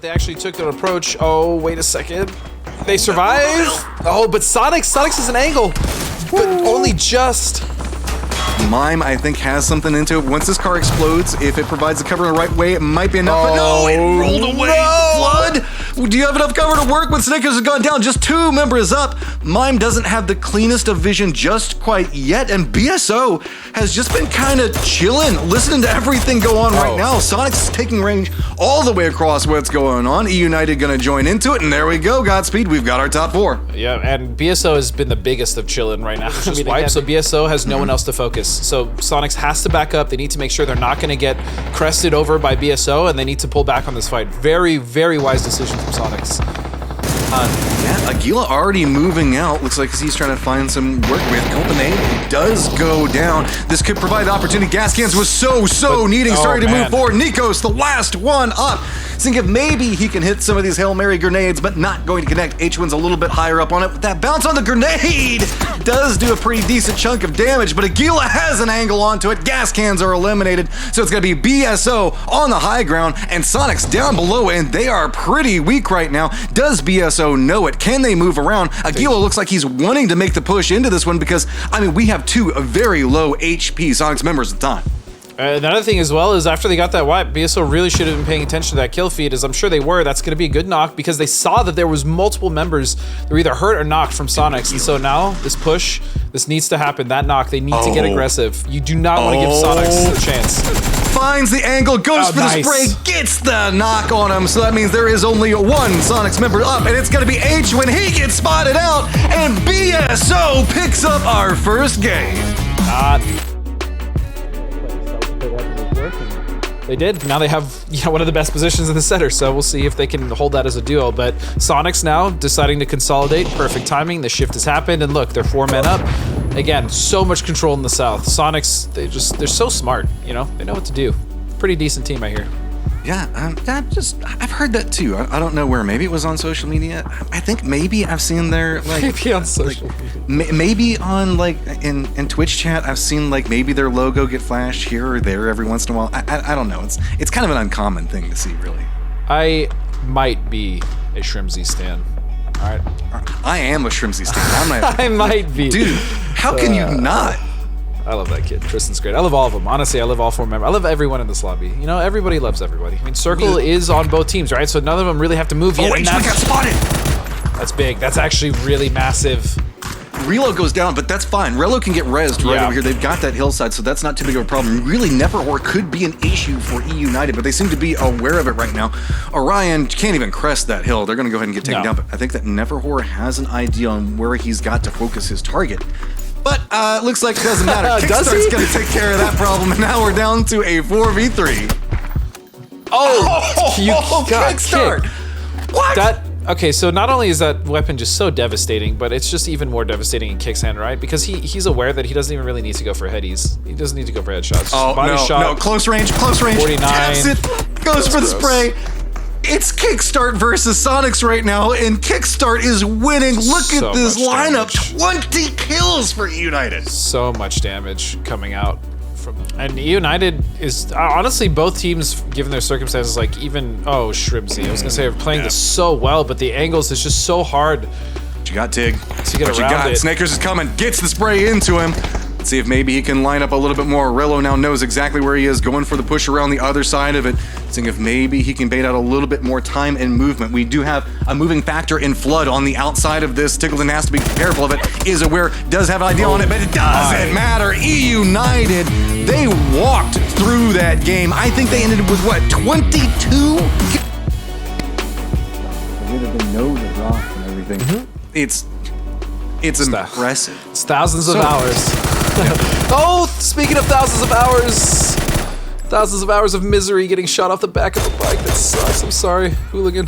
They actually took their approach. Oh, wait a second. They survive. Oh, but Soniqs is an angle, but only just. Mime, I think, has something into it. Once this car explodes, if it provides the cover in the right way, it might be enough. But no, it rolled away. Flood! Do you have enough cover to work when Snickers has gone down? Just 2 members up. Mime doesn't have the cleanest of vision just quite yet, and BSO has just been kind of chilling, listening to everything go on right now. Soniqs is taking range all the way across what's going on. eUnited gonna join into it, and there we go. Godspeed, we've got our top 4. Yeah, and BSO has been the biggest of chilling right now. It's just wiped, so BSO has no one else to focus. So Soniqs has to back up. They need to make sure they're not going to get crested over by BSO, and they need to pull back on this fight. Very, very wise decision from Soniqs. Yeah, Aguila already moving out. Looks like he's trying to find some work with. Copenhagen does go down. This could provide the opportunity. Gascans was so needing, starting to move forward. Nikos, the last one up. Think if maybe he can hit some of these Hail Mary grenades, but not going to connect. H1's a little bit higher up on it. That bounce on the grenade does do a pretty decent chunk of damage, but Aguila has an angle onto it. Gascans are eliminated, so it's going to be BSO on the high ground and Soniqs down below, and they are pretty weak right now. Does BSO know it? Can they move around? Aguila looks like he's wanting to make the push into this one because, I mean, we have 2 very low HP Soniqs members at the time. Another thing as well is after they got that wipe, BSO really should have been paying attention to that kill feed, as I'm sure they were. That's going to be a good knock because they saw that there was multiple members that were either hurt or knocked from Soniqs. And so now this push, this needs to happen. That knock, they need to get aggressive. You do not want to give Soniqs a chance. Finds the angle, goes for the spray, gets the knock on him. So that means there is only 1 Soniqs member up, and it's going to be H when he gets spotted out, and BSO picks up our first game. They did. Now they have one of the best positions in the center, so we'll see if they can hold that as a duo. But Soniqs now deciding to consolidate. Perfect timing. The shift has happened, and look, they're 4 men up. Again, so much control in the south. Soniqs, they're so smart. They know what to do. Pretty decent team, I hear. Yeah, I've heard that too. I don't know where. Maybe it was on social media. I think maybe I've seen their maybe on social media. Maybe on in Twitch chat I've seen maybe their logo get flashed here or there every once in a while. I don't know. It's kind of an uncommon thing to see, really. I might be a Shrimsy stan. All right. I am a Shrimsy stan. I might be. Dude, how can you not? I love that kid. Tristan's great. I love all of them. Honestly, I love all 4 members. I love everyone in this lobby. Everybody loves everybody. I mean, Circle is on both teams, right? So none of them really have to move yet. Oh, H1 got spotted! That's big. That's actually really massive. Relo goes down, but that's fine. Relo can get rezzed right over here. They've got that hillside, so that's not too big of a problem. Really, Neverhor could be an issue for eUnited, but they seem to be aware of it right now. Orion can't even crest that hill. They're going to go ahead and get taken down, but I think that Neverhor has an idea on where he's got to focus his target. But looks like it doesn't matter. Kickstart's going to take care of that problem, and now we're down to a 4v3. You got Kickstart! kicked. What? Okay, so not only is that weapon just so devastating, but it's just even more devastating in Kick's hand, right? Because he's aware that he doesn't even really need to go for headies. He doesn't need to go for headshots. Oh, no, close range. 49. Taps it, goes for the spray. It's Kickstart versus Soniqs right now, and Kickstart is winning. Look at this lineup. 20 kills for eUnited. So much damage coming out from them. And eUnited is, honestly, both teams, given their circumstances, Shrimsy. I was going to say, are playing this so well, but the angles is just so hard. What you got, Tig? To get around it. Snickers is coming, gets the spray into him. Let's see if maybe he can line up a little bit more. Rello now knows exactly where he is, going for the push around the other side of it. Seeing if maybe he can bait out a little bit more time and movement. We do have a moving factor in Flood on the outside of this. Tickleton has to be careful of it, is aware, does have an idea on it, but it doesn't matter. eUnited, they walked through that game. I think they ended with, what, 22? They know the drop and everything. It's impressive. It's thousands of hours. Oh, speaking of thousands of hours of misery getting shot off the back of a bike. That sucks. I'm sorry, hooligan.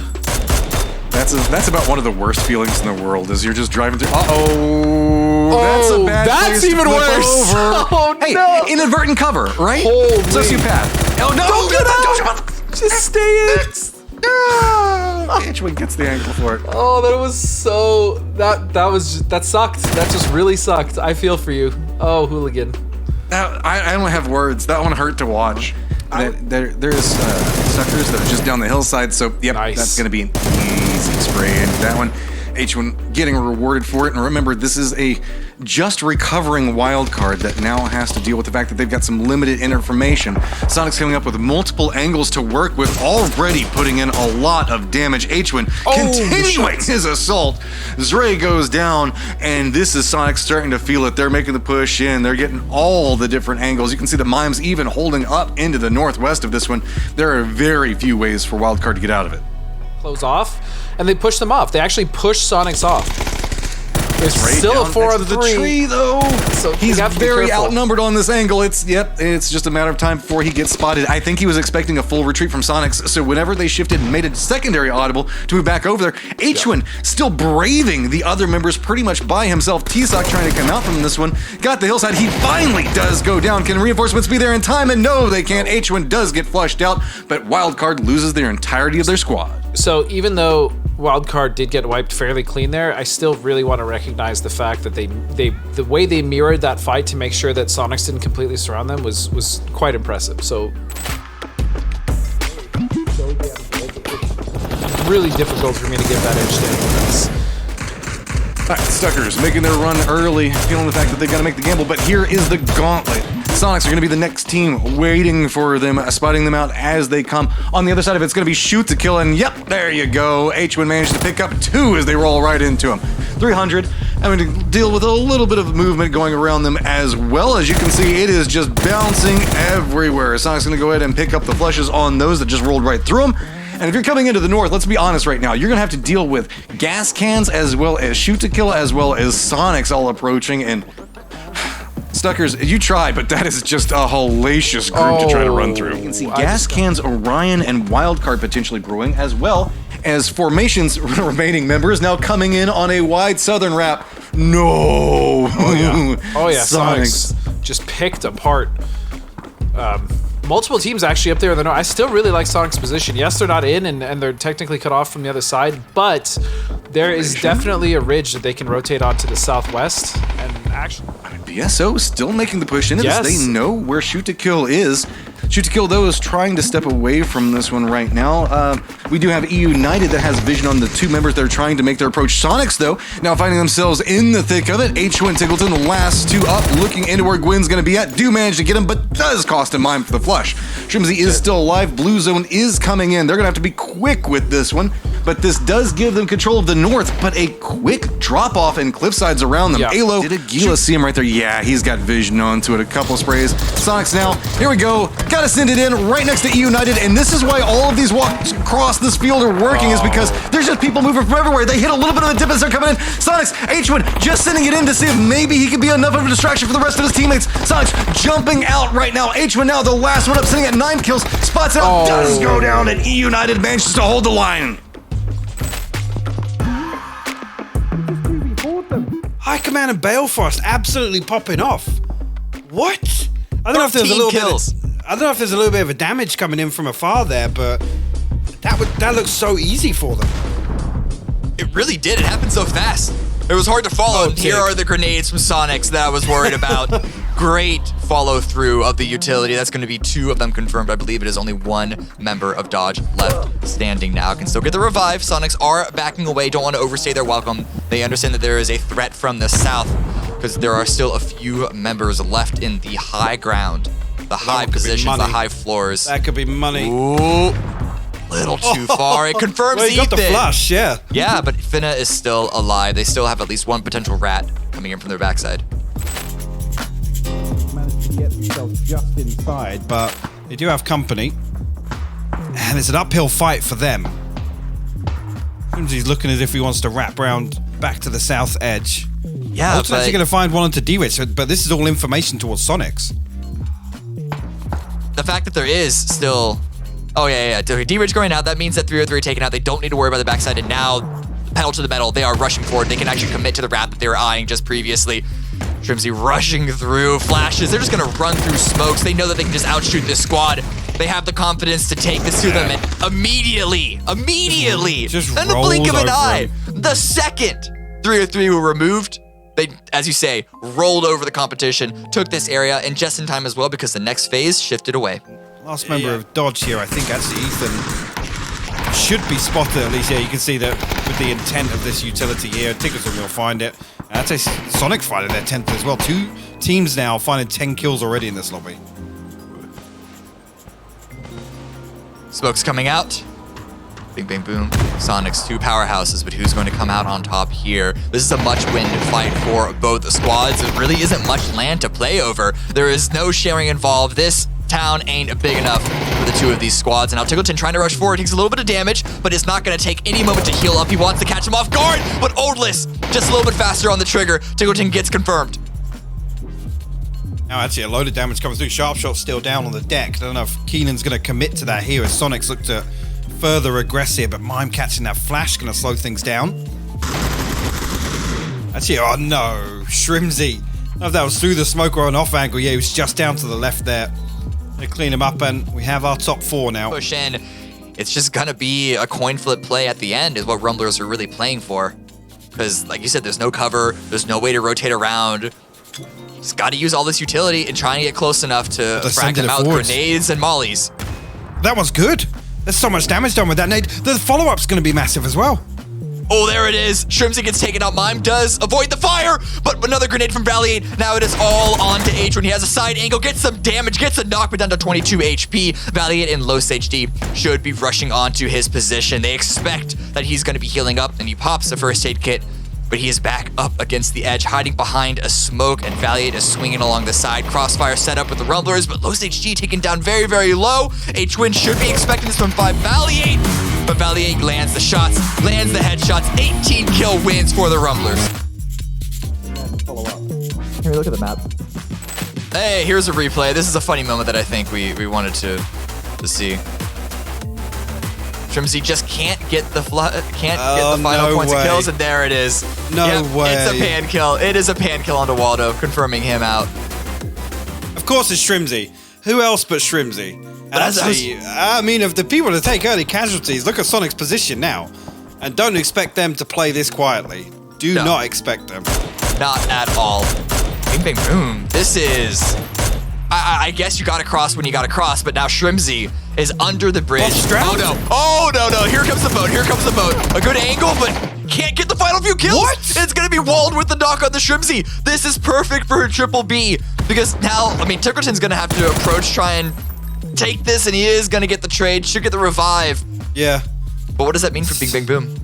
That's about one of the worst feelings in the world. Is you're just driving through. That's a bad place that's even to flip worse. Over. Oh hey, no! Inadvertent cover, right? Holy. Sociopath. Oh no! Don't get out! Just stay in. H1 gets the ankle for it. Oh, that was so. That sucked. That just really sucked. I feel for you. Oh, hooligan. I don't have words. That one hurt to watch. There's suckers that are just down the hillside. So, yep, Nice. That's going to be an easy spray into that one. H1 getting rewarded for it. And remember, this is a just recovering wild card that now has to deal with the fact that they've got some limited information. Soniqs coming up with multiple angles to work with, already putting in a lot of damage. H1 continuing his assault. Zray goes down, and this is Soniqs starting to feel it. They're making the push in. They're getting all the different angles. You can see the Mimes even holding up into the northwest of this one. There are very few ways for Wildcard to get out of it. Close off, and they push them off. They actually push Soniqs off. There's still a 4-on-3. The tree, though. So he's very outnumbered on this angle. It's just a matter of time before he gets spotted. I think he was expecting a full retreat from Soniqs, so whenever they shifted and made a secondary audible to move back over there, H1 still braving the other members pretty much by himself. T-Sock trying to come out from this one. Got the hillside. He finally does go down. Can reinforcements be there in time? And no, they can't. H1 does get flushed out, but Wildcard loses their entirety of their squad. So even though Wildcard did get wiped fairly clean there, I still really want to recognize the fact that the way they mirrored that fight to make sure that Soniqs didn't completely surround them was quite impressive. So really difficult for me to give that edge to anyone else. All right, Stuckers making their run early, feeling the fact that they've got to make the gamble, but here is the gauntlet. Soniqs are going to be the next team waiting for them, spotting them out as they come. On the other side of it's going to be shoot to kill, and yep, there you go. H1 managed to pick up 2 as they roll right into him. 300, having to deal with a little bit of movement going around them as well. As you can see, it is just bouncing everywhere. Soniqs going to go ahead and pick up the flushes on those that just rolled right through them. And if you're coming into the north, let's be honest right now, you're going to have to deal with Gascans as well as shoot to kill as well as Soniqs all approaching, and Stuckers, you try, but that is just a hellacious group to try to run through. You can see Gascans, Orion, and Wildcard potentially brewing, as well as Formation's remaining members now coming in on a wide southern wrap. No! Oh yeah, Soniqs just picked apart multiple teams actually up there in the north. I still really like Soniqs' position. Yes, they're not in, and they're technically cut off from the other side, but there is definitely a ridge that they can rotate onto the southwest. And actually, I mean, BSO still making the push into this. They know where shoot to kill is. Shoot to kill, though, is trying to step away from this one right now. We do have eUnited that has vision on the 2 members that are trying to make their approach. Soniqs, though, now finding themselves in the thick of it. H1 Tiggleton, the last 2 up, looking into where Gwyn's going to be at. Do manage to get him, but does cost him mime for the flush. Shrimsy is still alive. Blue Zone is coming in. They're going to have to be quick with this one, but this does give them control of the north, but a quick drop-off and cliffsides around them. Alo, did Aguila see him right there? Yeah, he's got vision onto it. A couple sprays. Soniqs now, here we go. Gotta send it in right next to eUnited, and this is why all of these walks across this field are working, is because there's just people moving from everywhere. They hit a little bit of a dip as they're coming in. Soniqs, H1 just sending it in to see if maybe he could be enough of a distraction for the rest of his teammates. Soniqs jumping out right now. H1 now the last one up, sitting at 9 kills. Spots out, does go down, and eUnited manages to hold the line. High Command and Balefrost absolutely popping off. What? I don't know if there's a little bit. I don't know if there's a little bit of a damage coming in from afar there, but that looks so easy for them. It really did. It happened so fast. It was hard to follow. Here are the grenades from Soniqs that I was worried about. Great follow through of the utility. That's going to be 2 of them confirmed. I believe it is only 1 member of Dodge left standing now. Can still get the revive. Soniqs are backing away. Don't want to overstay their welcome. They understand that there is a threat from the south because there are still a few members left in the high ground, the high positions, the high floors. That could be money. Ooh. Little too far. It confirms well, he got the flush, yeah. Yeah, but Finna is still alive. They still have at least 1 potential rat coming in from their backside. Managed to get themselves just inside, but they do have company. And it's an uphill fight for them. He's looking as if he wants to wrap round back to the south edge. Yeah, Ultimate's actually going to find one onto D-Rich, but this is all information towards Soniqs. The fact that there is still... Oh, yeah. D-Ridge going out. That means that 303 are taken out. They don't need to worry about the backside. And now, pedal to the metal. They are rushing forward. They can actually commit to the rat that they were eyeing just previously. Shrimsy rushing through flashes. They're just going to run through smokes. They know that they can just outshoot this squad. They have the confidence to take this to them. And immediately, just in the blink of an eye, the second 303 were removed, they, as you say, rolled over the competition, took this area, and just in time as well because the next phase shifted away. Last member of Dodge here, I think actually Ethan should be spotted at least. Yeah, you can see that with the intent of this utility here, Tickleton will find it. And I'd say Soniqs finding their 10th as well. 2 teams now finding 10 kills already in this lobby. Smoke's coming out. Bing, bang, boom. Soniqs, 2 powerhouses, but who's going to come out on top here? This is a much-win fight for both squads. There really isn't much land to play over. There is no sharing involved. This town ain't big enough for the 2 of these squads. And now Tickleton trying to rush forward, takes a little bit of damage, but it's not going to take any moment to heal up. He wants to catch him off guard, but Odless just a little bit faster on the trigger. Tickleton gets confirmed. Now actually a load of damage comes through. Sharpshot's still down on the deck. I don't know if Keenan's going to commit to that here as Soniqs look to further regress here, but Mime catching that flash going to slow things down. Actually, oh no, Shrimzy. I don't know if that was through the smoke or an off angle. Yeah, he was just down to the left there. They clean him up and we have our top 4 now. Push in. It's just going to be a coin flip play at the end is what Rumblers are really playing for. Because like you said, there's no cover. There's no way to rotate around. Just got to use all this utility and try and get close enough to frag them out with grenades and mollies. That one's good. There's so much damage done with that nade. The follow-up's going to be massive as well. Oh, there it is. Shrimzy gets taken out. Mime does avoid the fire, but another grenade from Valiant. Now it is all on to H when he has a side angle, gets some damage, gets a knock, but down to 22 HP. Valiant in low stage D should be rushing onto his position. They expect that he's going to be healing up, and he pops the first aid kit, but he is back up against the edge, hiding behind a smoke, and Valiant is swinging along the side. Crossfire set up with the Rumblers, but low stage G taken down very, very low. H-Win should be expecting this one by Valiant, but Valiant lands the shots, lands the headshots. 18 kill wins for the Rumblers. Follow up. Here, look at the map. Hey, here's a replay. This is a funny moment that I think we wanted to see. Shrimzy just can't get the final points of kills, and there it is. No way. It's a pan kill. It is a pan kill onto Waldo, confirming him out. Of course it's Shrimzy. Who else but Shrimzy? And actually, I mean, of the people to take early casualties, look at Sonic's position now. And don't expect them to play this quietly. Do not expect them. Not at all. Bing, bang, boom. This is... I guess you got to cross when you got to cross, but now Shrimzy is under the bridge. Oh no. Oh no, no. Here comes the boat. Here comes the boat. A good angle, but can't get the final few kills. What? It's going to be walled with the knock on the Shrimzy. This is perfect for a triple B because now, I mean, Tickleton's going to have to approach, try and take this, and he is going to get the trade. Should get the revive. Yeah. But what does that mean for Bing Bang Boom?